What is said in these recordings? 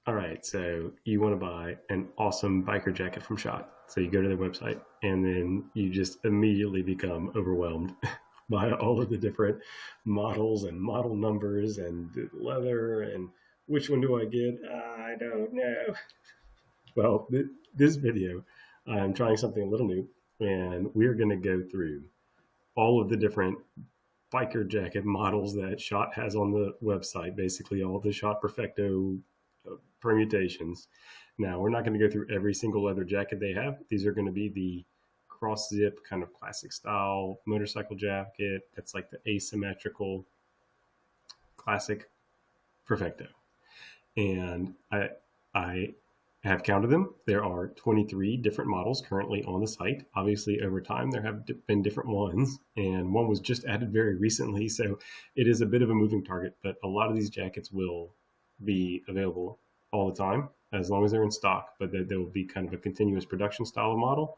All right, so you want to buy an awesome biker jacket from Schott. So you go to their website and then you just immediately become overwhelmed by all of the different models and model numbers and the leather and which one do I get? I don't know. Well, this video, I'm trying something a little new and we're going to go through all of the different biker jacket models that Schott has on the website, basically all the Schott Perfecto permutations. Now, we're not going to go through every single leather jacket they have. These are going to be the cross zip kind of classic style motorcycle jacket. That's like the asymmetrical classic Perfecto. And I have counted them. There are 23 different models currently on the site. Obviously, over time, there have been different ones, and one was just added very recently. So it is a bit of a moving target, but a lot of these jackets will be available all the time as long as they're in stock, but there will be kind of a continuous production style of model.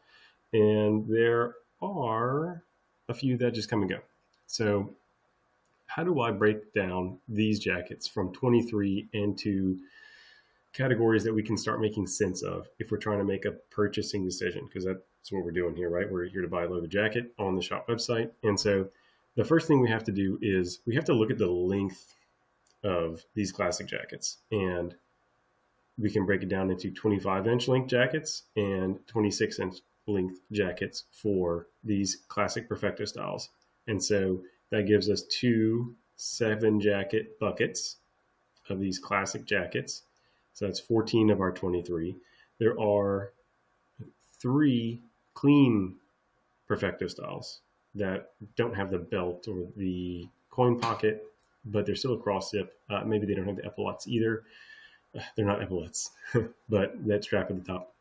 And there are a few that just come and go. So how do I break down these jackets from 23 into categories that we can start making sense of if we're trying to make a purchasing decision? Because that's what we're doing here, right? We're here to buy a leather jacket on the Schott website. And so the first thing we have to do is we have to look at the length of these classic jackets. And we can break it down into 25-inch length jackets and 26-inch length jackets for these classic Perfecto styles. And so that gives us two 7-jacket buckets of these classic jackets. So that's 14 of our 23. There are 3 clean Perfecto styles that don't have the belt or the coin pocket, but they're still a cross zip. Maybe they don't have the epaulets either. They're not epaulets, but that strap at the top.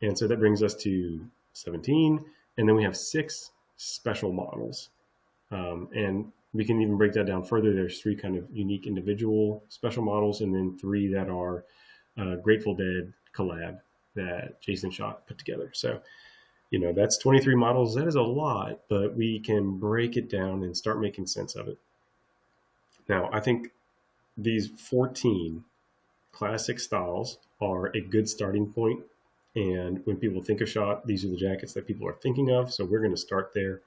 And so that brings us to 17. And then we have 6 special models. And we can even break that down further. There's 3 kind of unique individual special models, and then 3 that are Grateful Dead collab that Jason Schott put together. So, that's 23 models. That is a lot, but we can break it down and start making sense of it. Now, I think these 14 classic styles are a good starting point. And when people think of Schott, these are the jackets that people are thinking of. So we're going to start there.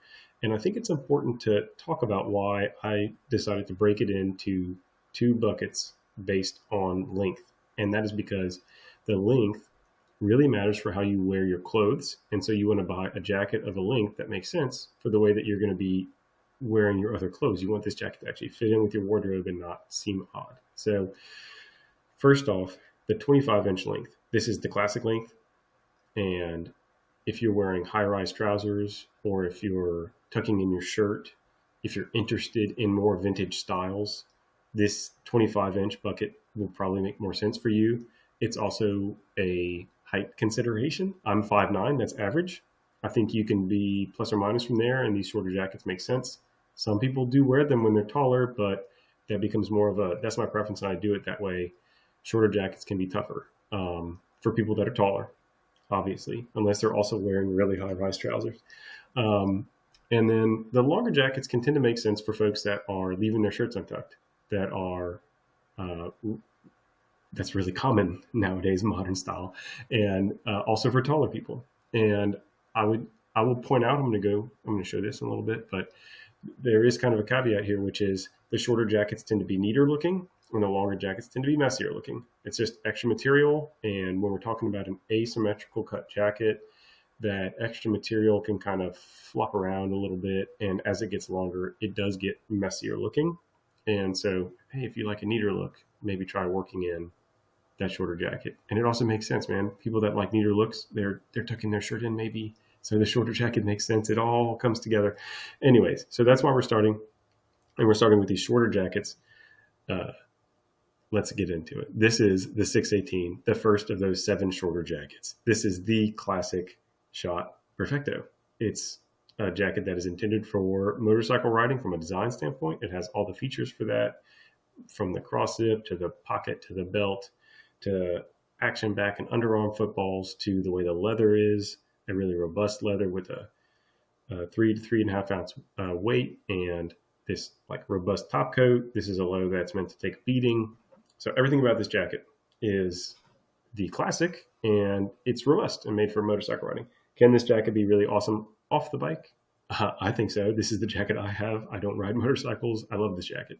And I think it's important to talk about why I decided to break it into 2 buckets based on length. And that is because the length really matters for how you wear your clothes. And so you want to buy a jacket of a length that makes sense for the way that you're going to be wearing your other clothes. You want this jacket to actually fit in with your wardrobe and not seem odd. So first off, the 25-inch length. This is the classic length. And if you're wearing high-rise trousers, or if you're tucking in your shirt, if you're interested in more vintage styles, this 25-inch bucket will probably make more sense for you. It's also a height consideration. I'm 5'9", that's average. I think you can be plus or minus from there, and these shorter jackets make sense. Some people do wear them when they're taller, but that becomes more of that's my preference, and I do it that way. Shorter jackets can be tougher for people that are taller, obviously, unless they're also wearing really high-rise trousers. And then the longer jackets can tend to make sense for folks that are leaving their shirts untucked, that's really common nowadays, modern style, and also for taller people. And I will point out, I'm going to show this in a little bit, but there is kind of a caveat here, which is the shorter jackets tend to be neater looking, and the longer jackets tend to be messier looking. It's just extra material. And when we're talking about an asymmetrical cut jacket, that extra material can kind of flop around a little bit. And as it gets longer, it does get messier looking. And so, hey, if you like a neater look, maybe try working in that shorter jacket. And it also makes sense, man. People that like neater looks, they're tucking their shirt in maybe. So the shorter jacket makes sense. It all comes together. Anyways, so that's why we're starting. And we're starting with these shorter jackets. Let's get into it. This is the 618, the first of those 7 shorter jackets. This is the classic Schott Perfecto. It's a jacket that is intended for motorcycle riding from a design standpoint. It has all the features for that, from the cross zip to the pocket to the belt to action back and underarm footballs to the way the leather is, a really robust leather with a 3 to 3.5 ounce weight and this like robust top coat. This is a leather that's meant to take a beating. So everything about this jacket is the classic, and it's robust and made for motorcycle riding. Can this jacket be really awesome off the bike? I think so. This is the jacket I have. I don't ride motorcycles. I love this jacket.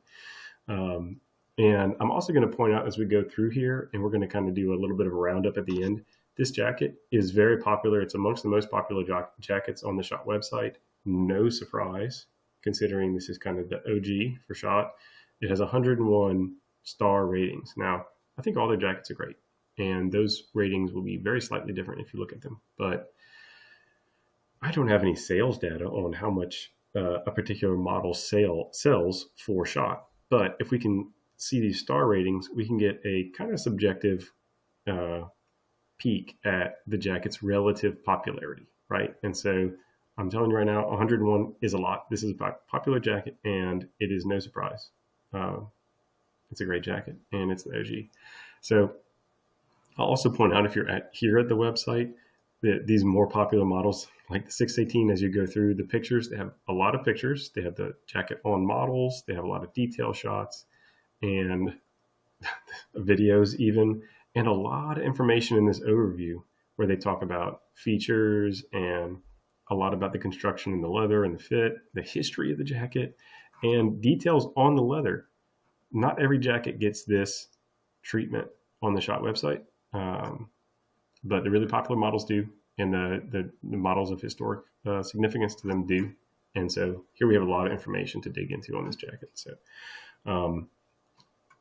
And I'm also going to point out as we go through here, and we're going to kind of do a little bit of a roundup at the end. This jacket is very popular. It's amongst the most popular jackets on the Schott website. No surprise, considering this is kind of the OG for Schott. It has 101 star ratings. Now, I think all their jackets are great, and those ratings will be very slightly different if you look at them. But I don't have any sales data on how much a particular model sells for Schott. But if we can see these star ratings, we can get a kind of subjective peek at the jacket's relative popularity, right? And so I'm telling you right now, 101 is a lot. This is a popular jacket, and it is no surprise. It's a great jacket, and it's the OG. So I'll also point out, if you're here at the website, that these more popular models, like the 618, as you go through the pictures, they have a lot of pictures. They have the jacket on models. They have a lot of detail shots and videos even, and a lot of information in this overview where they talk about features and a lot about the construction and the leather and the fit, the history of the jacket, and details on the leather. Not every jacket gets this treatment on the Schott website, but the really popular models do, and the models of historic significance to them do. And so here we have a lot of information to dig into on this jacket. So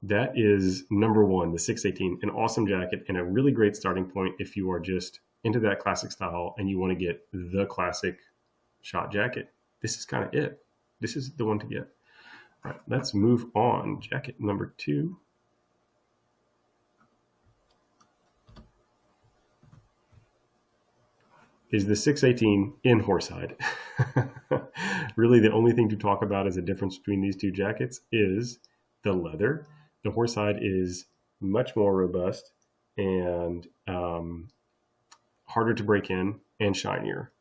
that is number one, the 618, an awesome jacket and a really great starting point if you are just into that classic style and you want to get the classic Schott jacket. This is kind of it. This is the one to get. All right, let's move on. Jacket number 2. Is the 618 in horsehide. Really, the only thing to talk about as a difference between these two jackets is the leather. The horsehide is much more robust and harder to break in and shinier.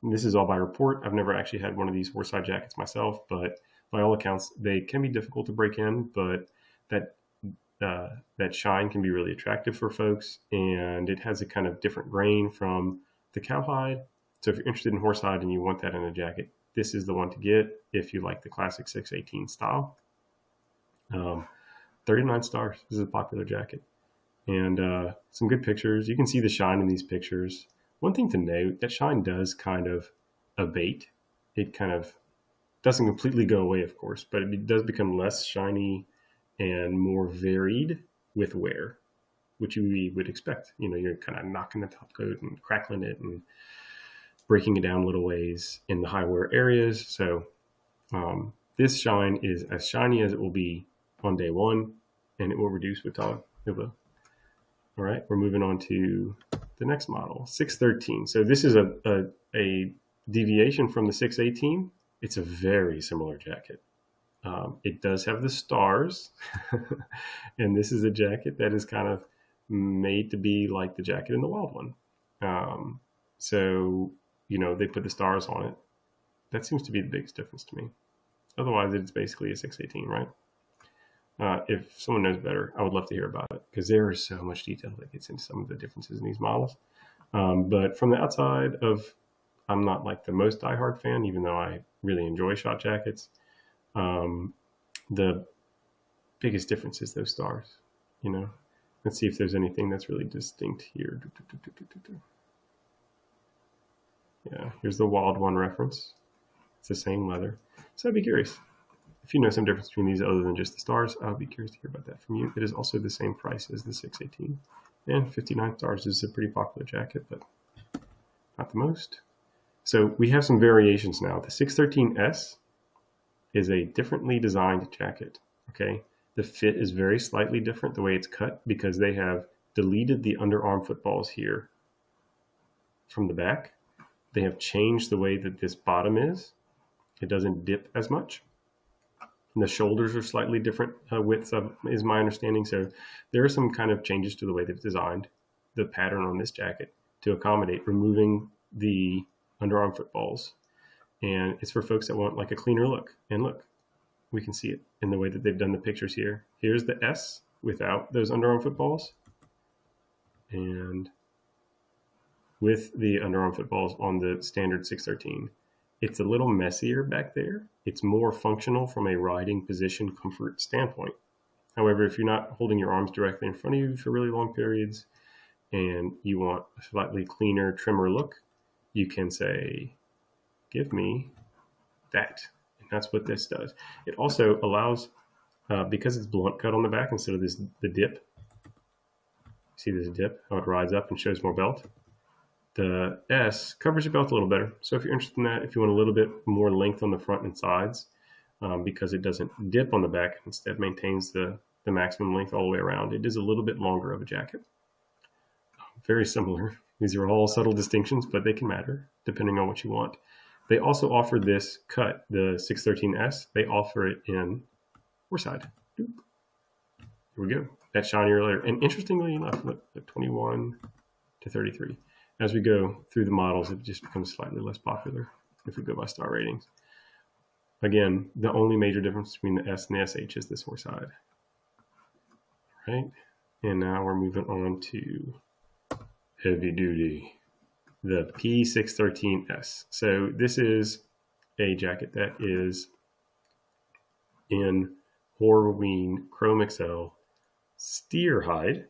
And this is all by report. I've never actually had one of these horsehide jackets myself, but by all accounts, they can be difficult to break in, but that shine can be really attractive for folks, and it has a kind of different grain from the cowhide. So if you're interested in horsehide and you want that in a jacket, this is the one to get if you like the classic 618 style. 39 stars. This is a popular jacket. And some good pictures. You can see the shine in these pictures. One thing to note, that shine does kind of abate. It kind of doesn't completely go away, of course, but it does become less shiny and more varied with wear, which you would expect. You know, you're kind of knocking the top coat and crackling it and breaking it down little ways in the high wear areas. So this shine is as shiny as it will be on day one, and it will reduce with time. It will. All right, we're moving on to the next model, 613. So this is a deviation from the 618. It's a very similar jacket. It does have the stars, and this is a jacket that is kind of made to be like the jacket in the Wild One. So, you know, they put the stars on it. That seems to be the biggest difference to me. Otherwise, it's basically a 618, right? If someone knows better, I would love to hear about it, because there is so much detail that gets into some of the differences in these models. But from the outside of, I'm not like the most diehard fan, even though I really enjoy Schott jackets. The biggest difference is those stars, you know. Let's see if there's anything that's really distinct here. Yeah, here's the Wild One reference. It's the same leather. So I'd be curious. If you know some difference between these other than just the stars, I'll be curious to hear about that from you. It is also the same price as the 618. And 59 stars. This is a pretty popular jacket, but not the most. So we have some variations now. The 613S is a differently designed jacket, okay? The fit is very slightly different the way it's cut, because they have deleted the underarm footballs here from the back. They have changed the way that this bottom is. It doesn't dip as much. And the shoulders are slightly different widths, is my understanding. So there are some kind of changes to the way they've designed the pattern on this jacket to accommodate removing the underarm footballs. And it's for folks that want like a cleaner look. And look, we can see it in the way that they've done the pictures here. Here's the S without those underarm footballs. And with the underarm footballs on the standard 613, it's a little messier back there. It's more functional from a riding position comfort standpoint. However, if you're not holding your arms directly in front of you for really long periods and you want a slightly cleaner, trimmer look, you can say, give me that. And that's what this does. It also allows, because it's blunt cut on the back instead of the dip. See this dip, how it rides up and shows more belt? The S covers your belt a little better. So if you're interested in that, if you want a little bit more length on the front and sides, because it doesn't dip on the back, instead maintains the maximum length all the way around. It is a little bit longer of a jacket. Very similar. These are all subtle distinctions, but they can matter depending on what you want. They also offer this cut, the 613S. They offer it in side. Here we go. That shinier layer. And interestingly enough, look, 21 to 33. As we go through the models, it just becomes slightly less popular if we go by star ratings. Again, the only major difference between the S and the SH is this side. Right? And now we're moving on to heavy duty, the P613S. So this is a jacket that is in Horween Chrome XL steer hide.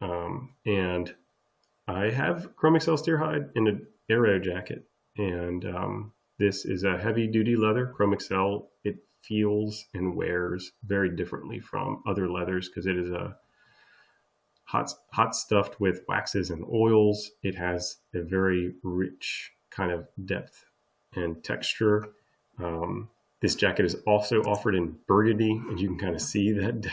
And I have Chrome XL steer hide in an Aero jacket. And this is a heavy duty leather, Chrome XL. It feels and wears very differently from other leathers because it is a hot stuffed with waxes and oils. It has a very rich kind of depth and texture. This jacket is also offered in burgundy, and you can kind of see that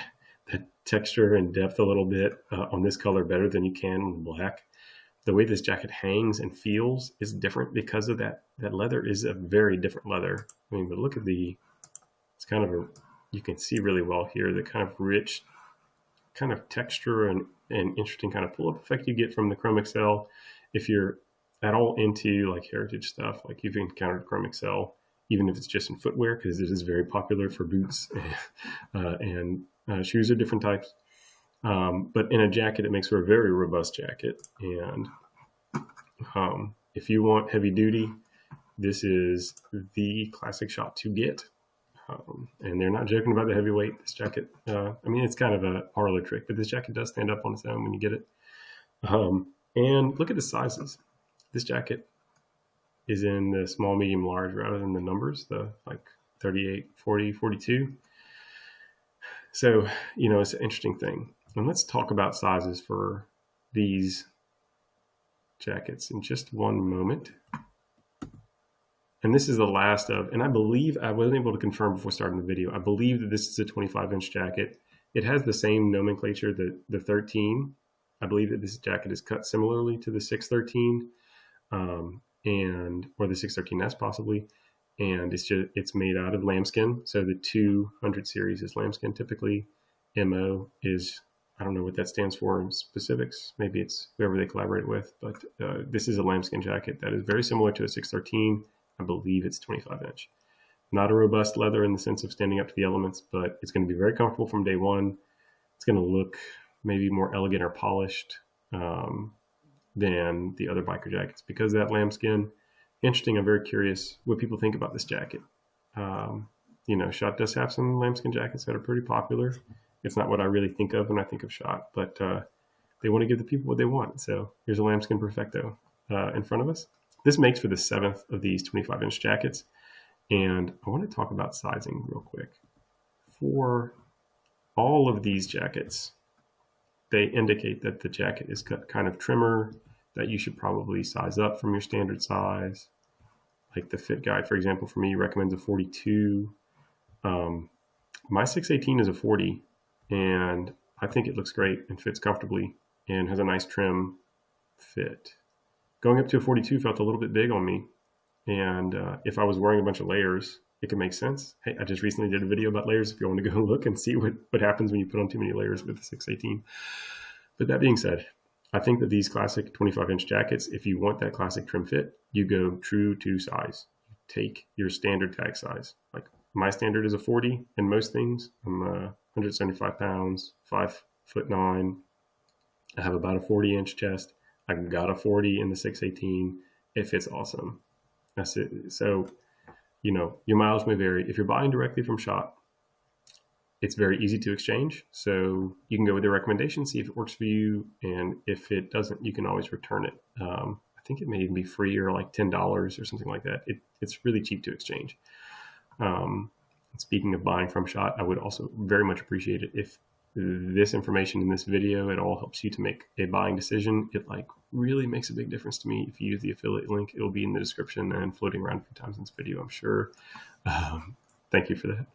texture and depth a little bit on this color better than you can on black. The way this jacket hangs and feels is different because of that. That leather is a very different leather. I mean, but look at it's kind of you can see really well here, the kind of rich kind of texture and interesting kind of pull-up effect you get from the Chrome XL. If you're at all into like heritage stuff, like you've encountered Chrome XL, even if it's just in footwear, because it is very popular for boots and shoes of different types. But in a jacket, it makes for a very robust jacket. And if you want heavy duty, this is the classic shot to get. And they're not joking about the heavyweight. This jacket, I mean, it's kind of a parlor trick, but this jacket does stand up on its own when you get it. And look at the sizes. This jacket is in the small, medium, large rather than the numbers, the like 38, 40, 42. So, you know, it's an interesting thing. And let's talk about sizes for these jackets in just one moment. And this is the last of, and I believe, I wasn't able to confirm before starting the video, I believe that this is a 25-inch jacket. It has the same nomenclature, the 13. I believe that this jacket is cut similarly to the 613 or the 613S possibly. And it's made out of lambskin. So the 200 series is lambskin typically. MO is, I don't know what that stands for in specifics. Maybe it's whoever they collaborate with, but this is a lambskin jacket that is very similar to a 613. I believe it's 25-inch. Not a robust leather in the sense of standing up to the elements, but it's going to be very comfortable from day one. It's going to look maybe more elegant or polished than the other biker jackets because of that lambskin. Interesting. I'm very curious what people think about this jacket. You know, Schott does have some lambskin jackets that are pretty popular. It's not what I really think of when I think of Schott, but they want to give the people what they want. So here's a lambskin Perfecto in front of us. This makes for the 7th of these 25-inch jackets. And I want to talk about sizing real quick. For all of these jackets, they indicate that the jacket is cut kind of trimmer, that you should probably size up from your standard size. Like the fit guide, for example, for me recommends a 42. My 618 is a 40, and I think it looks great and fits comfortably and has a nice trim fit. Going up to a 42 felt a little bit big on me. And if I was wearing a bunch of layers, it could make sense. Hey, I just recently did a video about layers if you want to go look and see what happens when you put on too many layers with the 618. But that being said, I think that these classic 25-inch jackets, if you want that classic trim fit, you go true to size. Take your standard tag size. Like my standard is a 40 in most things. I'm 175 pounds, 5'9". I have about a 40-inch chest. I've got a 40 in the 618. It fits awesome. That's it. So, you know, your mileage may vary. If you're buying directly from Schott, it's very easy to exchange. So you can go with their recommendation, see if it works for you. And if it doesn't, you can always return it. I think it may even be free or like $10 or something like that. It's really cheap to exchange. Speaking of buying from Schott, I would also very much appreciate it if this information in this video at all helps you to make a buying decision. It like really makes a big difference to me. If you use the affiliate link, it'll be in the description and floating around a few times in this video, I'm sure. Thank you for that.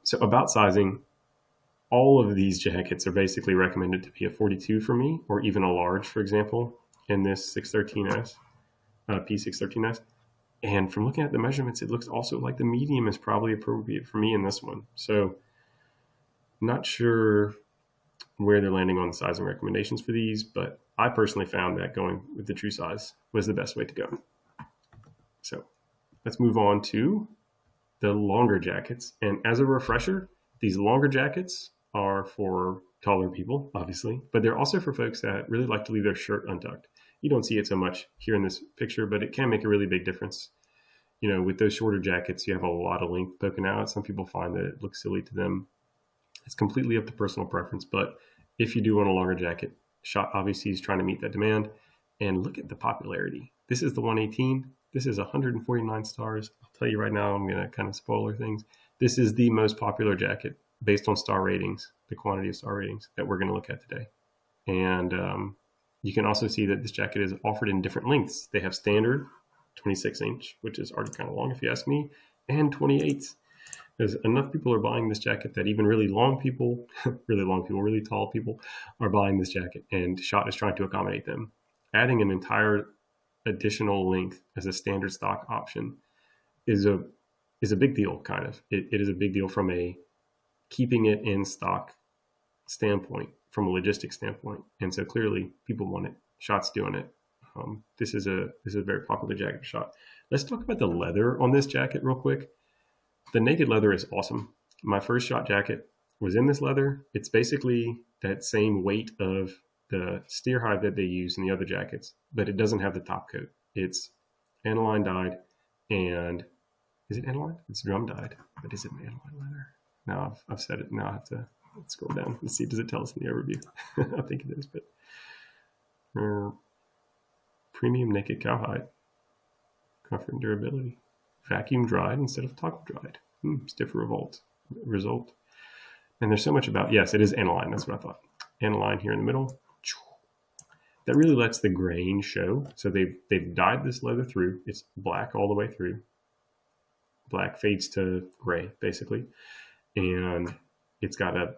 So about sizing, all of these jackets are basically recommended to be a 42 for me, or even a large, for example, in this 613S, P613S. And from looking at the measurements, it looks also like the medium is probably appropriate for me in this one. So not sure where they're landing on the sizing recommendations for these, but I personally found that going with the true size was the best way to go. So let's move on to the longer jackets. And as a refresher, these longer jackets are for taller people, obviously, but they're also for folks that really like to leave their shirt untucked. You don't see it so much here in this picture, but it can make a really big difference. You know, with those shorter jackets, you have a lot of length poking out. Some people find that it looks silly to them. It's completely up to personal preference, but if you do want a longer jacket, Schott obviously is trying to meet that demand. And look at the popularity. This is the 118. This is 149 stars. I'll tell you right now, I'm going to kind of spoiler things. This is the most popular jacket based on star ratings, the quantity of star ratings that we're going to look at today. And you can also see that this jacket is offered in different lengths. They have standard 26-inch, which is already kind of long if you ask me, and 28. There's enough people are buying this jacket that even really long people, really tall people are buying this jacket, and Schott is trying to accommodate them. Adding an entire additional length as a standard stock option is a big deal, kind of. It is a big deal from a keeping it in stock standpoint, from a logistics standpoint. And so clearly people want it. Schott's doing it. This is a very popular jacket for Schott. Let's talk about the leather on this jacket real quick. The naked leather is awesome. My first Schott jacket was in this leather. It's basically that same weight of the steer hide that they use in the other jackets, but it doesn't have the top coat. It's aniline dyed, and is it aniline? It's drum dyed, but is it aniline leather? Now I've said it. Now I have to scroll down and see. Does it tell us in the overview? I think it is, but premium naked cowhide, comfort and durability, vacuum dried instead of taco dried. Stiff result. And there's so much about, yes, it is aniline. That's what I thought. Aniline here in the middle. That really lets the grain show. So they've dyed this leather through. It's black all the way through. Black fades to gray, basically. And it's got a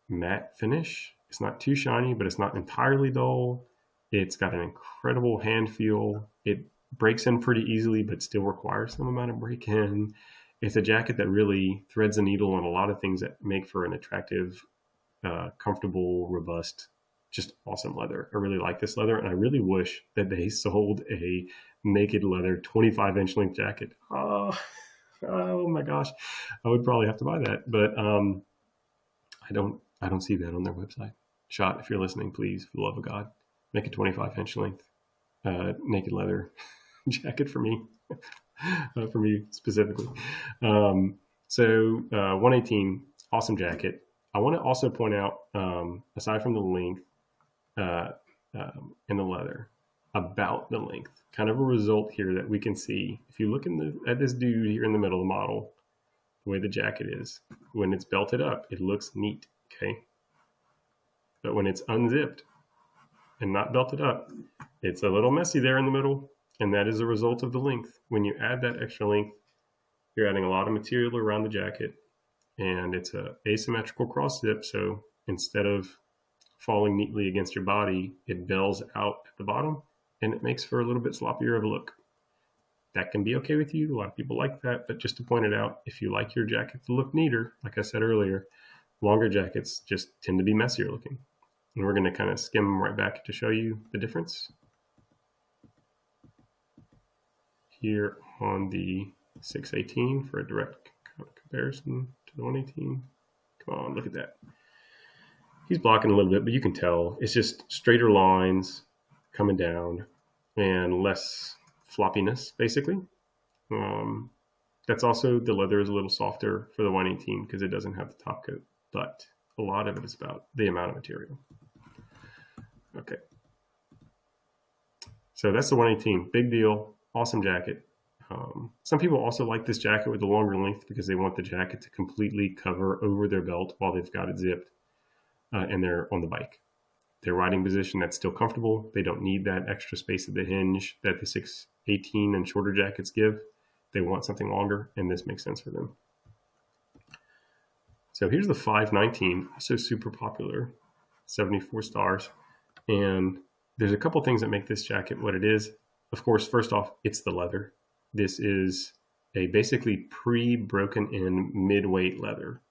matte finish. It's not too shiny, but it's not entirely dull. It's got an incredible hand feel. It breaks in pretty easily, but still requires some amount of break in. It's a jacket that really threads the needle on a lot of things that make for an attractive, comfortable, robust, just awesome leather. I really like this leather, and I really wish that they sold a naked leather 25-inch length jacket. Oh my gosh, I would probably have to buy that, but I don't see that on their website. Schott, if you're listening, please, for the love of God, make a 25-inch length naked leather jacket for me, for me specifically. 118, awesome jacket. I want to also point out, aside from the length and the leather, about the length, kind of a result here that we can see. If you look at this dude here in the middle of the model, the way the jacket is, when it's belted up, it looks neat, okay? But when it's unzipped and not belted up, it's a little messy there in the middle, and that is a result of the length. When you add that extra length, you're adding a lot of material around the jacket, and it's a asymmetrical cross zip, so instead of falling neatly against your body, it bells out at the bottom, and it makes for a little bit sloppier of a look. That can be okay with you. A lot of people like that, but just to point it out, if you like your jacket to look neater, like I said earlier, longer jackets just tend to be messier looking. And we're going to kind of skim right back to show you the difference here on the 618 for a direct comparison to the 118. Come on, look at that. He's blocking a little bit, but you can tell it's just straighter lines coming down and less floppiness, basically. Um, that's also, the leather is a little softer for the 118 because it doesn't have the top coat, but a lot of it is about the amount of material. Okay. So that's the 118. Big deal. Awesome jacket. Some people also like this jacket with the longer length because they want the jacket to completely cover over their belt while they've got it zipped and they're on the bike. Their riding position, that's still comfortable. They don't need that extra space at the hinge that the 618 and shorter jackets give. They want something longer, and this makes sense for them. So here's the 519, also super popular, 74 stars. And there's a couple things that make this jacket what it is. Of course, first off, it's the leather. This is a basically pre-broken in mid-weight leather.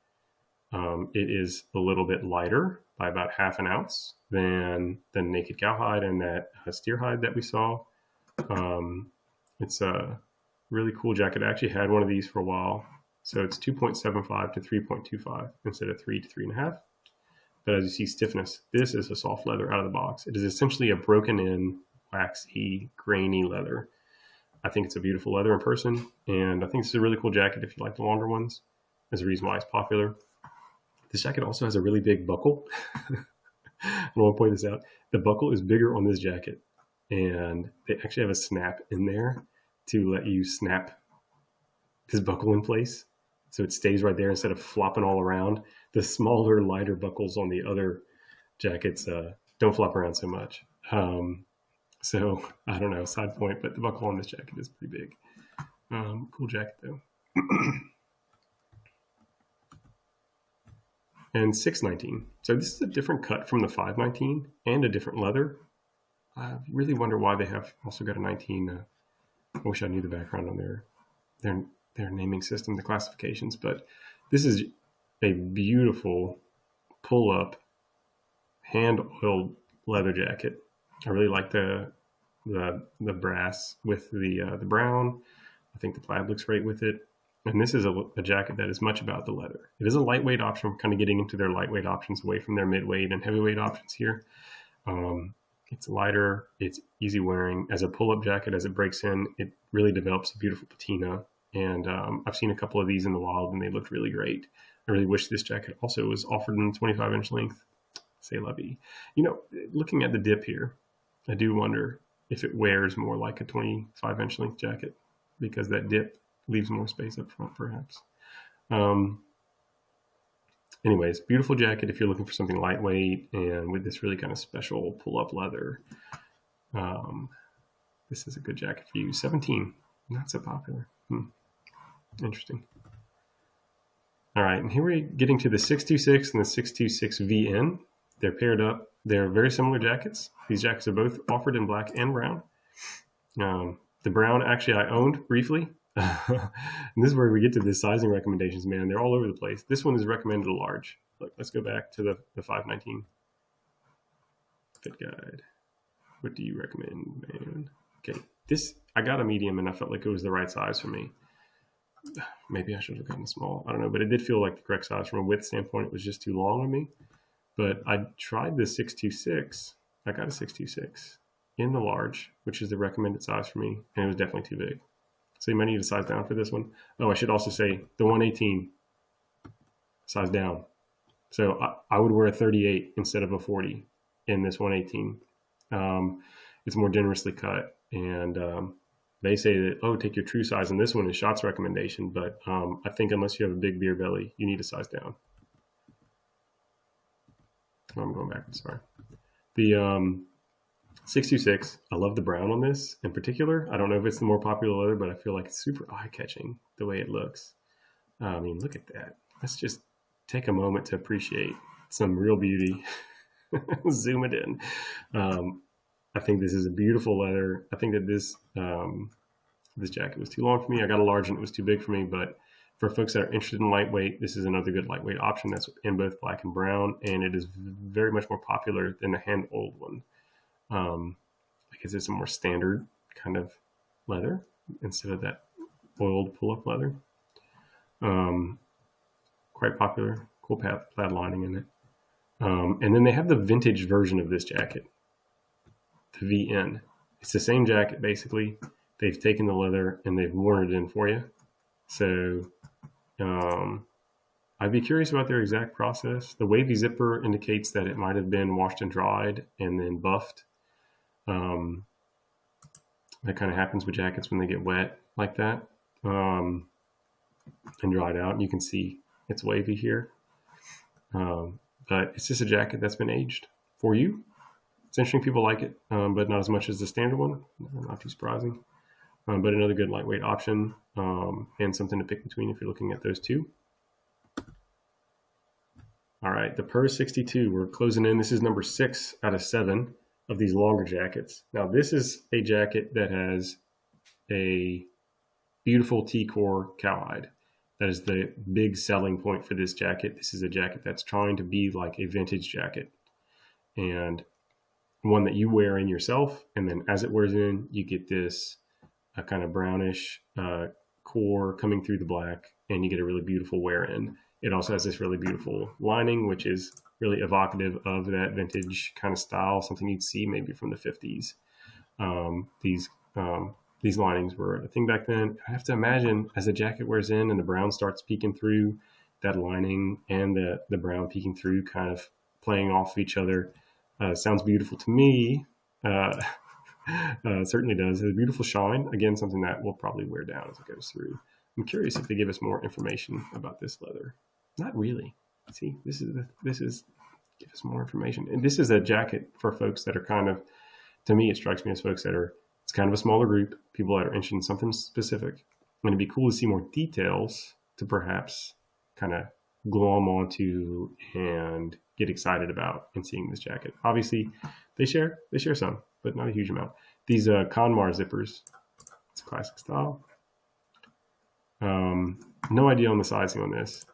It is a little bit lighter by about ½ ounce than the naked cowhide and that steer hide that we saw. It's a really cool jacket. I actually had one of these for a while. So it's 2.75 to 3.25 instead of 3 to 3.5. But as you see, stiffness, this is a soft leather out of the box. It is essentially a broken in, waxy, grainy leather. I think it's a beautiful leather in person, and I think it's a really cool jacket if you like the longer ones. There's a reason why it's popular. This jacket also has a really big buckle. I want to point this out. The buckle is bigger on this jacket, and they actually have a snap in there to let you snap this buckle in place. So it stays right there instead of flopping all around. The smaller, lighter buckles on the other jackets don't flop around so much. So I don't know, side point, but the buckle on this jacket is pretty big. Cool jacket though. And 619. So this is a different cut from the 519 and a different leather. I really wonder why they have also got a 19. I wish I knew the background on their naming system, the classifications, but this is a beautiful pull-up hand-oiled leather jacket. I really like the brass with the brown. I think the plaid looks great with it. And this is a jacket that is much about the leather. It is a lightweight option. We're kind of getting into their lightweight options away from their midweight and heavyweight options here. It's lighter. It's easy wearing. As a pull-up jacket, as it breaks in, it really develops a beautiful patina. And I've seen a couple of these in the wild, and they looked really great. I really wish this jacket also was offered in 25-inch length. C'est la vie. You know, looking at the dip here, I do wonder if it wears more like a 25-inch length jacket because that dip leaves more space up front, perhaps. Anyways, beautiful jacket if you're looking for something lightweight and with this really kind of special pull-up leather. This is a good jacket for you. 17, not so popular. Interesting. All right, and here we're getting to the 626 and the 626 VN. They're paired up. They're very similar jackets. These jackets are both offered in black and brown. The brown, actually, I owned briefly. And this is where we get to the sizing recommendations, man. They're all over the place. This one is recommended a large. Look, let's go back to the 519 fit guide. What do you recommend, man? Okay, this, I got a medium and I felt like it was the right size for me. Maybe I should have gotten small. I don't know, but it did feel like the correct size from a width standpoint. It was just too long on me. But I tried the 626. I got a 626 in the large, which is the recommended size for me, and it was definitely too big. So you might need to size down for this one. Oh, I should also say the 118, size down. So I would wear a 38 instead of a 40 in this 118. It's more generously cut, and they say that, oh, take your true size, and this one is Schott's recommendation, but I think unless you have a big beer belly, you need to size down. Oh, I'm going back, sorry. The 626, I love the brown on this in particular. I don't know if it's the more popular leather, but I feel like it's super eye-catching the way it looks. I mean, look at that. Let's just take a moment to appreciate some real beauty. Zoom it in. I think this is a beautiful leather. I think that this jacket was too long for me. I got a large and it was too big for me, but for folks that are interested in lightweight, this is another good lightweight option that's in both black and brown, and it is very much more popular than the hand-oiled one. Because it's a more standard kind of leather instead of that oiled pull-up leather. Quite popular, cool plaid lining in it. And then they have the vintage version of this jacket, the VN. It's the same jacket, basically. They've taken the leather and they've worn it in for you. So I'd be curious about their exact process. The wavy zipper indicates that it might have been washed and dried and then buffed. That kind of happens with jackets when they get wet like that and dried out. And you can see it's wavy here. But it's just a jacket that's been aged for you. It's interesting. People like it, but not as much as the standard one. Not too surprising. But another good lightweight option and something to pick between if you're looking at those two. All right, the Per 62, we're closing in. This is number 6 out of 7 of these longer jackets. Now, this is a jacket that has a beautiful T-core cowhide. That is the big selling point for this jacket. This is a jacket that's trying to be like a vintage jacket and one that you wear in yourself. And then as it wears in, you get this kind of brownish core coming through the black, and you get a really beautiful wear in. It also has this really beautiful lining, which is really evocative of that vintage kind of style, something you'd see maybe from the 50s. These linings were a thing back then. I have to imagine as the jacket wears in and the brown starts peeking through, that lining and the brown peeking through kind of playing off of each other. Sounds beautiful to me. Certainly does. It has a beautiful shine. Again, something that will probably wear down as it goes through. I'm curious if they give us more information about this leather. Not really. See, this is give us more information. And this is a jacket for folks that are kind of, to me, it strikes me as folks that are, it's kind of a smaller group, people that are interested in something specific. And it'd be cool to see more details to perhaps kind of glom onto and get excited about in seeing this jacket. Obviously, they share some, but not a huge amount. These Conmar zippers, it's a classic style. No idea on the sizing on this.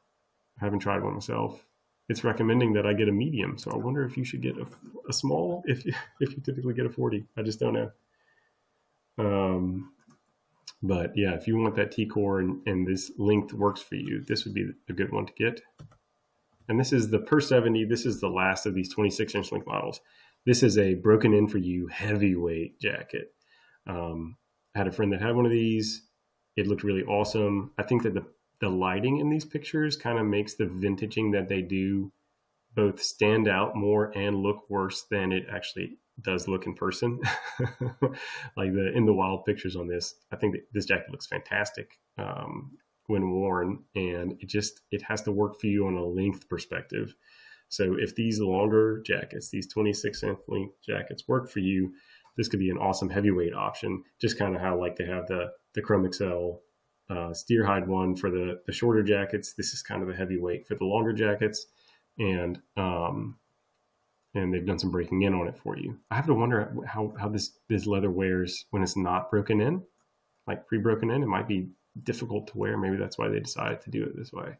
I haven't tried one myself. It's recommending that I get a medium, so I wonder if you should get a small if you typically get a 40. I just don't know. But yeah, if you want that T-core and this length works for you, this would be a good one to get. And this is the Per 70. This is the last of these 26-inch length models. This is a broken in for you heavyweight jacket. I had a friend that had one of these. It looked really awesome. I think that the lighting in these pictures kind of makes the vintaging that they do both stand out more and look worse than it actually does look in person. Like in the wild pictures on this, I think that this jacket looks fantastic when worn, and it has to work for you on a length perspective. So if these longer jackets, these 26-inch length jackets work for you, this could be an awesome heavyweight option. Just kind of how like they have the Chrome XL steer hide one for the shorter jackets. This is kind of the heavyweight for the longer jackets, and they've done some breaking in on it for you. I have to wonder how this leather wears when it's not broken in, like pre-broken in. It might be difficult to wear. Maybe that's why they decided to do it this way.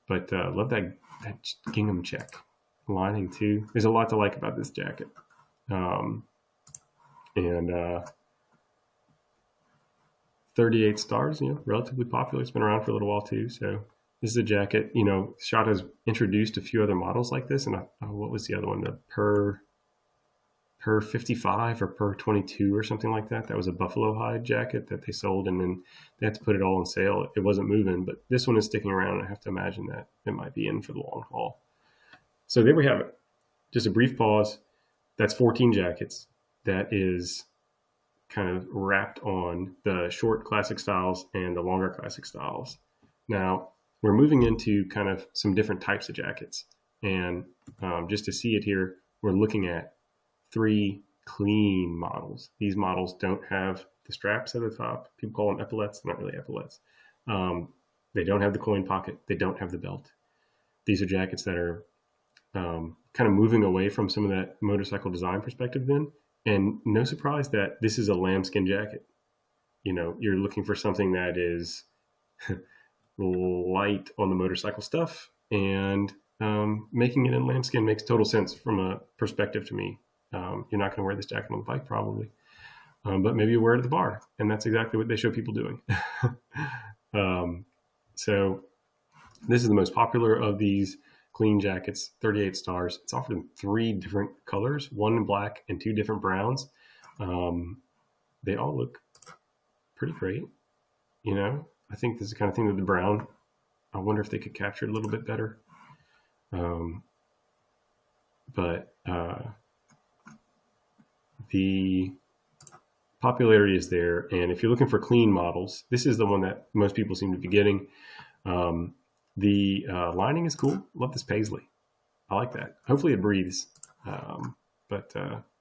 But love that gingham check lining too. There's a lot to like about this jacket. And 38 stars, relatively popular. It's been around for a little while too. So this is a jacket, Schott has introduced a few other models like this. And what was the other one? The Per 55 or Per 22 or something like that. That was a buffalo hide jacket that they sold, and then they had to put it all on sale. It wasn't moving, but this one is sticking around. I have to imagine that it might be in for the long haul. So there we have it. Just a brief pause. That's 14 jackets. That is kind of wrapped on the short classic styles and the longer classic styles. Now we're moving into kind of some different types of jackets. And just to see it here, we're looking at 3 clean models. These models don't have the straps at the top. People call them epaulettes. They're not really epaulettes. They don't have the coin pocket. They don't have the belt. These are jackets that are kind of moving away from some of that motorcycle design perspective then. And no surprise that this is a lambskin jacket. You're looking for something that is light on the motorcycle stuff, and making it in lambskin makes total sense from a perspective to me. You're not going to wear this jacket on the bike probably, but maybe you wear it at the bar, and that's exactly what they show people doing. So this is the most popular of these clean jackets, 38 stars. It's offered in 3 different colors, 1 in black and 2 different browns. They all look pretty great. You know, I think this is the kind of thing with the brown. I wonder if they could capture it a little bit better. But the popularity is there. And if you're looking for clean models, this is the one that most people seem to be getting. The lining is cool. Love this paisley. I like that. Hopefully it breathes. But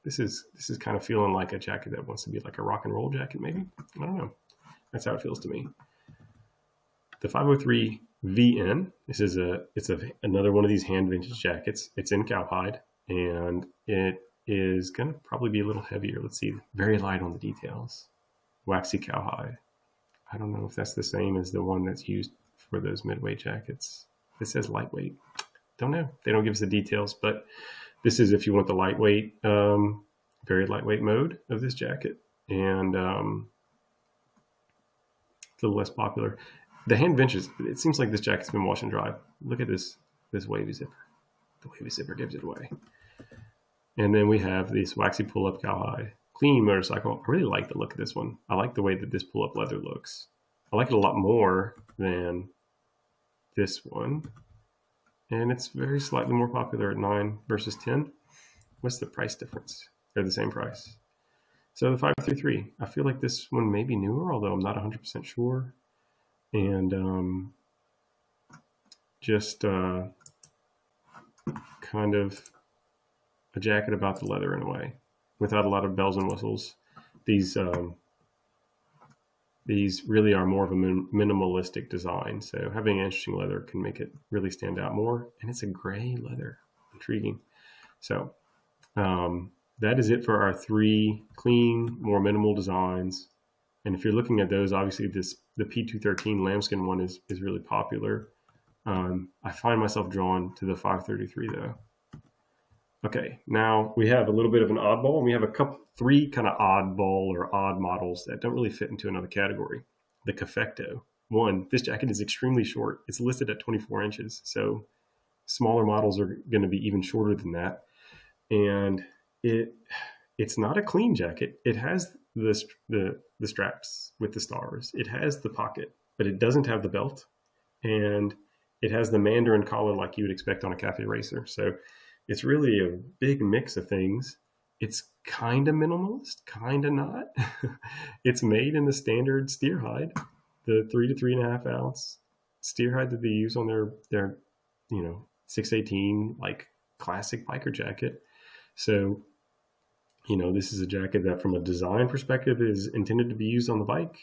this is kind of feeling like a jacket that wants to be like a rock and roll jacket, maybe. I don't know. That's how it feels to me. The 503 VN. This is another one of these hand vintage jackets. It's in cowhide, and it is going to probably be a little heavier. Let's see. Very light on the details. Waxy cowhide. I don't know if that's the same as the one that's used for those midweight jackets. It says lightweight. Don't know. They don't give us the details, but this is if you want the lightweight, very lightweight mode of this jacket, and a little less popular. The hand vintage, it seems like this jacket's been washed and dried. Look at this wavy zipper. The wavy zipper gives it away. And then we have this waxy pull-up cowhide. Clean motorcycle. I really like the look of this one. I like the way that this pull-up leather looks. I like it a lot more than this one. And it's very slightly more popular at 9 versus 10. What's the price difference? They're the same price. So the 533, I feel like this one may be newer, although I'm not 100% sure. And just kind of a jacket about the leather in a way, without a lot of bells and whistles. These really are more of a minimalistic design, so having interesting leather can make it really stand out more. And it's a gray leather, intriguing. So that is it for our 3 clean, more minimal designs. And if you're looking at those, obviously the P213 lambskin one is really popular. I find myself drawn to the 533 though. Okay, now we have a little bit of an oddball, and we have 3 kind of oddball or odd models that don't really fit into another category. The Cafecto. One, this jacket is extremely short. It's listed at 24 inches, so smaller models are going to be even shorter than that. And it's not a clean jacket. It has the straps with the stars. It has the pocket, but it doesn't have the belt, and it has the mandarin collar like you would expect on a cafe racer. So it's really a big mix of things. It's kind of minimalist, kind of not. It's made in the standard steer hide, the 3 to 3.5 ounce steer hide that they use on their 618 like classic biker jacket. So, this is a jacket that from a design perspective is intended to be used on the bike.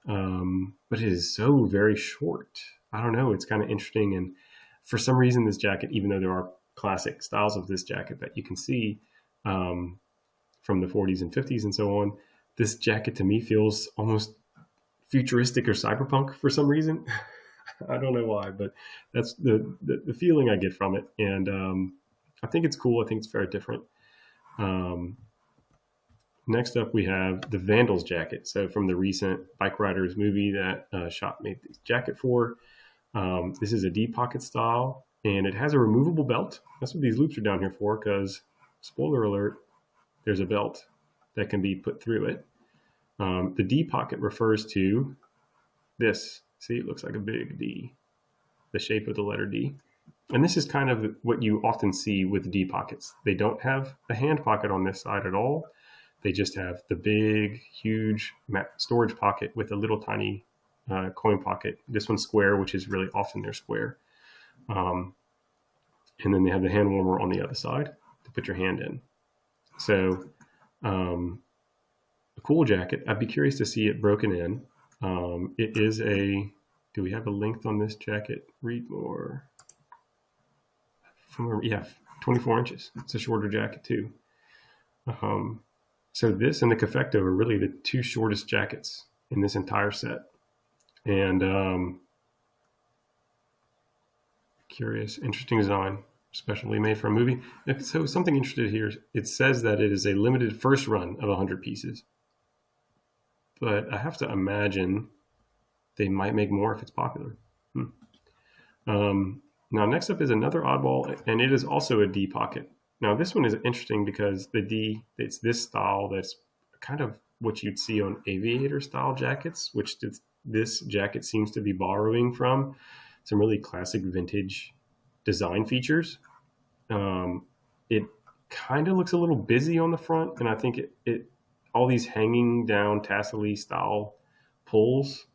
But it is so very short. I don't know. It's kind of interesting. And for some reason, this jacket, even though there are classic styles of this jacket that you can see from the 40s and 50s and so on, this jacket to me feels almost futuristic or cyberpunk for some reason. I don't know why, but that's the feeling I get from it. And I think it's cool. I think it's very different. Next up, we have the Vandals jacket. So from the recent Bike Riders movie that Schott made this jacket for, this is a deep pocket style, and it has a removable belt. That's what these loops are down here for, because, spoiler alert, there's a belt that can be put through it. The D pocket refers to this. See, it looks like a big D, the shape of the letter D. And this is kind of what you often see with D pockets. They don't have a hand pocket on this side at all. They just have the big, huge storage pocket with a little tiny coin pocket. This one's square, which is really often their square. And then they have the hand warmer on the other side to put your hand in. So a cool jacket. I'd be curious to see it broken in. It is do we have a length on this jacket? Read more. Yeah, 24 inches. It's a shorter jacket too. So this and the Cafecto are really the 2 shortest jackets in this entire set. And curious, interesting design, specially made for a movie. So something interesting here, it says that it is a limited first run of 100 pieces. But I have to imagine they might make more if it's popular. Now, next up is another oddball, and it is also a D pocket. Now, this one is interesting because the D, it's this style that's kind of what you'd see on aviator style jackets, which this jacket seems to be borrowing from some really classic vintage design features. It kind of looks a little busy on the front, and I think it all these hanging down tassel-y style pulls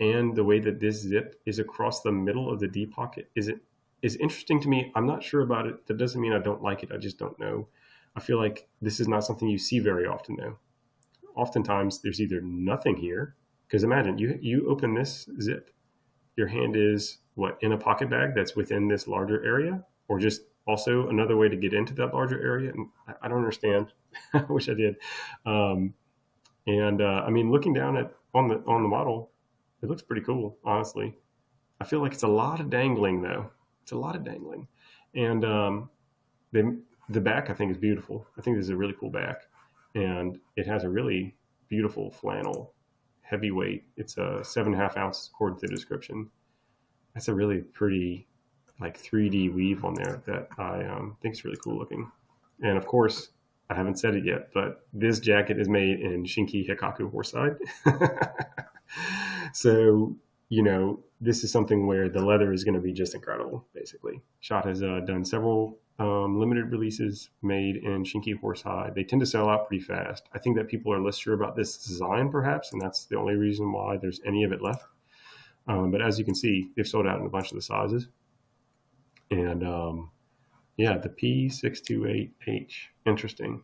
and the way that this zip is across the middle of the D pocket is interesting to me. I'm not sure about it. That doesn't mean I don't like it. I just don't know. I feel like this is not something you see very often, though. Oftentimes, there's either nothing here, because imagine you open this zip, your hand is what, in a pocket bag that's within this larger area, or just also another way to get into that larger area. And I don't understand. I wish I did. I mean, looking down at on the model, it looks pretty cool, honestly. I feel like it's a lot of dangling, though. It's a lot of dangling, and the back I think is beautiful. I think this is a really cool back, and it has a really beautiful flannel, heavyweight. It's a 7.5 ounce according to the description. That's a really pretty, like 3D weave on there that I think is really cool looking. And of course, I haven't said it yet, but this jacket is made in Shinki Hikaku horsehide. So, this is something where the leather is going to be just incredible, basically. Schott has done several limited releases made in Shinki horsehide. They tend to sell out pretty fast. I think that people are less sure about this design, perhaps, and that's the only reason why there's any of it left. But as you can see, they've sold out in a bunch of the sizes. And yeah, the P628H, interesting.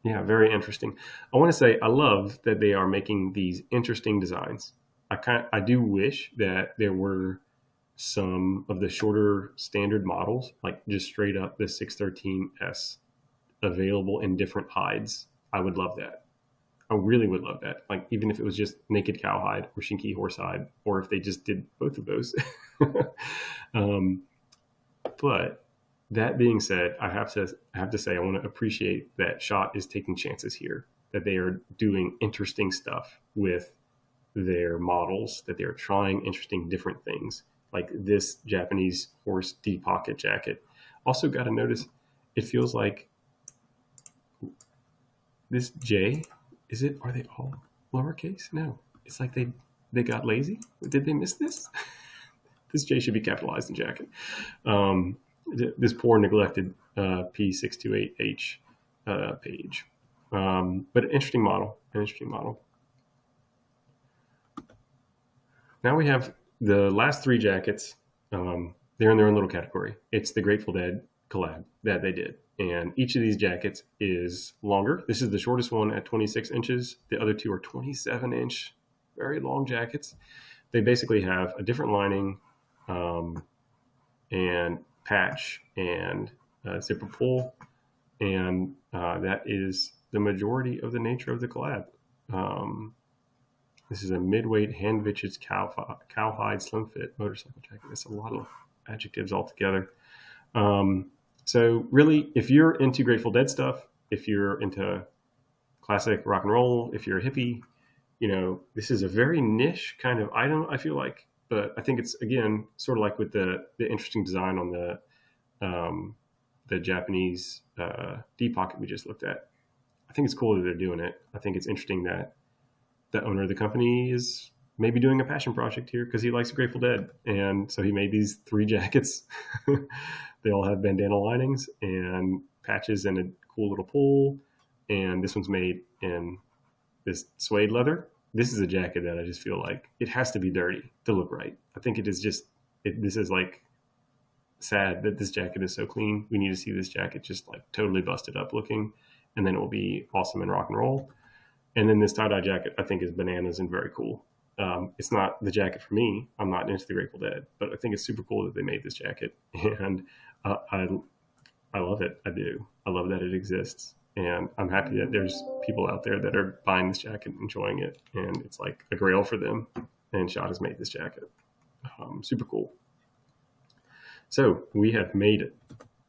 Yeah, very interesting. I want to say I love that they are making these interesting designs. I do wish that there were some of the shorter standard models, like just straight up the 613S, available in different hides. I would love that. I really would love that. Like, even if it was just naked cowhide or Shinki horsehide, or if they just did both of those. But that being said, I have to say I want to appreciate that Schott is taking chances here, that they are doing interesting stuff with their models, that they are trying interesting different things, like this Japanese horse D pocket jacket. Also, got to notice, it feels like this J. Are they all lowercase? No, it's like they got lazy. Did they miss this? This J should be capitalized in jacket. This poor neglected P628H page. But an interesting model. Now we have the last three jackets. They're in their own little category. It's the Grateful Dead collab that they did. And each of these jackets is longer. This is the shortest one at 26 inches. The other two are 27-inch, very long jackets. They basically have a different lining and patch and zipper pull. And that is the majority of the nature of the collab. This is a mid-weight hand-stitched cowhide slim fit motorcycle jacket. That's a lot of adjectives altogether. So really, if you're into Grateful Dead stuff, if you're into classic rock and roll, if you're a hippie, this is a very niche kind of item, I feel like. But I think it's, again, sort of like with the interesting design on the Japanese D pocket we just looked at. I think it's cool that they're doing it. I think it's interesting that the owner of the company is maybe doing a passion project here because he likes Grateful Dead. And so he made these three jackets. They all have bandana linings and patches and a cool little pull. And this one's made in this suede leather. This is a jacket that I just feel like it has to be dirty to look right. I think it is just, this is like sad that this jacket is so clean. We need to see this jacket just like totally busted up looking, and then it will be awesome in rock and roll. And then this tie-dye jacket I think is bananas and very cool. It's not the jacket for me. I'm not into the Grateful Dead, but I think it's super cool that they made this jacket, and I love it. I do. I love that it exists, and I'm happy that there's people out there that are buying this jacket, enjoying it, and it's like a grail for them. And Schott has made this jacket. Super cool. So we have made it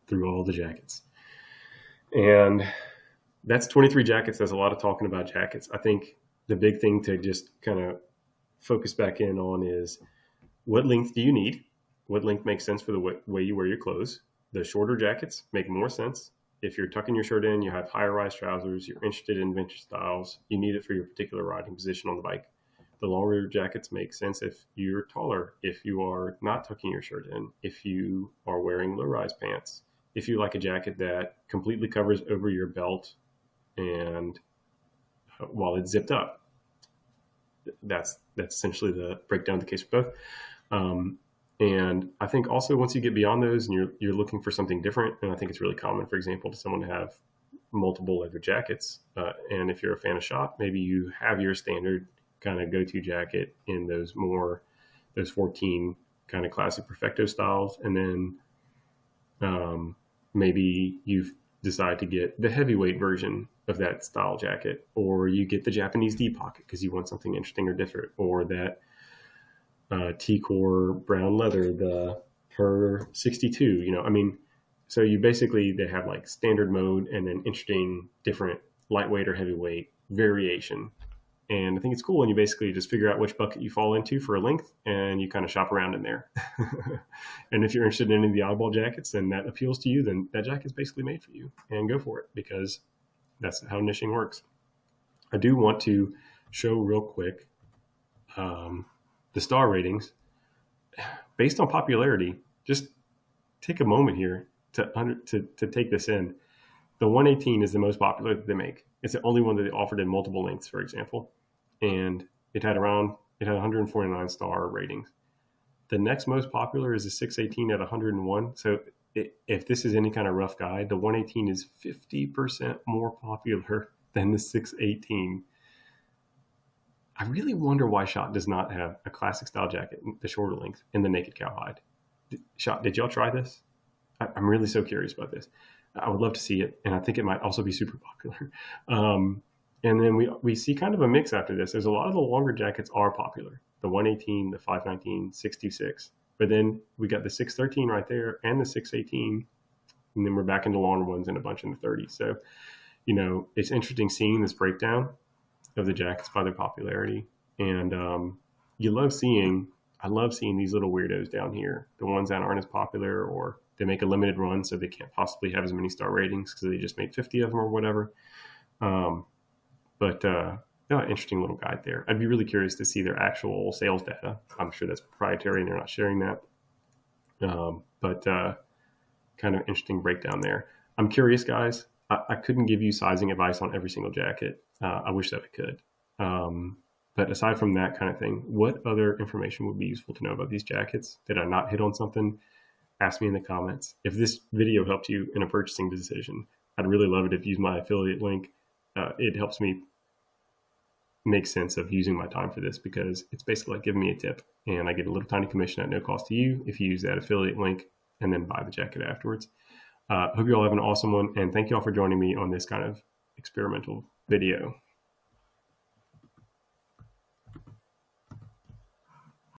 through all the jackets, and that's 23 jackets. There's a lot of talking about jackets. I think the big thing to just kind of focus back in on is, what length do you need? what length makes sense for the way you wear your clothes. The shorter jackets make more sense. If you're tucking your shirt in, you have higher rise trousers, you're interested in vintage styles, you need it for your particular riding position on the bike. The longer jackets make sense if you're taller, if you are not tucking your shirt in, if you are wearing low-rise pants, if you like a jacket that completely covers over your belt and while it's zipped up. That's essentially the breakdown of the case for both. And I think also once you get beyond those and you're looking for something different, and I think it's really common, for example, to someone to have multiple leather jackets. And if you're a fan of Schott, maybe you have your standard kind of go-to jacket in those 14 kind of classic Perfecto styles. And then maybe you've decided to get the heavyweight version of that style jacket, or you get the Japanese D pocket because you want something interesting or different, or that T-core brown leather, the Per 62, so you basically, they have like standard mode and then interesting, different lightweight or heavyweight variation. And I think it's cool when you basically just figure out which bucket you fall into for a length and you kind of shop around in there. And if you're interested in any of the oddball jackets and that appeals to you, then that jacket's basically made for you, and go for it, because that's how niching works. I do want to show real quick the star ratings based on popularity. Just take a moment here to take this in. The 118 is the most popular that they make. It's the only one that they offered in multiple lengths, for example. And it had 149 star ratings. The next most popular is the 618 at 101. So if this is any kind of rough guide, the 118 is 50% more popular than the 618. I really wonder why Schott does not have a classic style jacket, the shorter length, in the naked cowhide. Schott, did y'all try this? I'm really so curious about this. I would love to see it, and I think it might also be super popular. And then we see kind of a mix after this. There's a lot of the longer jackets are popular. The 118, the 519, 626. But then we got the 613 right there and the 618. And then we're back into longer ones and a bunch in the 30s. So, it's interesting seeing this breakdown of the jackets by their popularity. And I love seeing these little weirdos down here, the ones that aren't as popular, or they make a limited run so they can't possibly have as many star ratings because they just made 50 of them or whatever. But interesting little guide there. I'd be really curious to see their actual sales data. I'm sure that's proprietary and they're not sharing that. But kind of interesting breakdown there. I'm curious, guys. I couldn't give you sizing advice on every single jacket. I wish that I could. But aside from that kind of thing, what other information would be useful to know about these jackets? Did I not hit on something? Ask me in the comments. If this video helped you in a purchasing decision, I'd really love it if you use my affiliate link. It helps me make sense of using my time for this, because it's basically like giving me a tip, and I get a little tiny commission at no cost to you if you use that affiliate link and then buy the jacket afterwards. Hope you all have an awesome one, and thank you all for joining me on this kind of experimental video.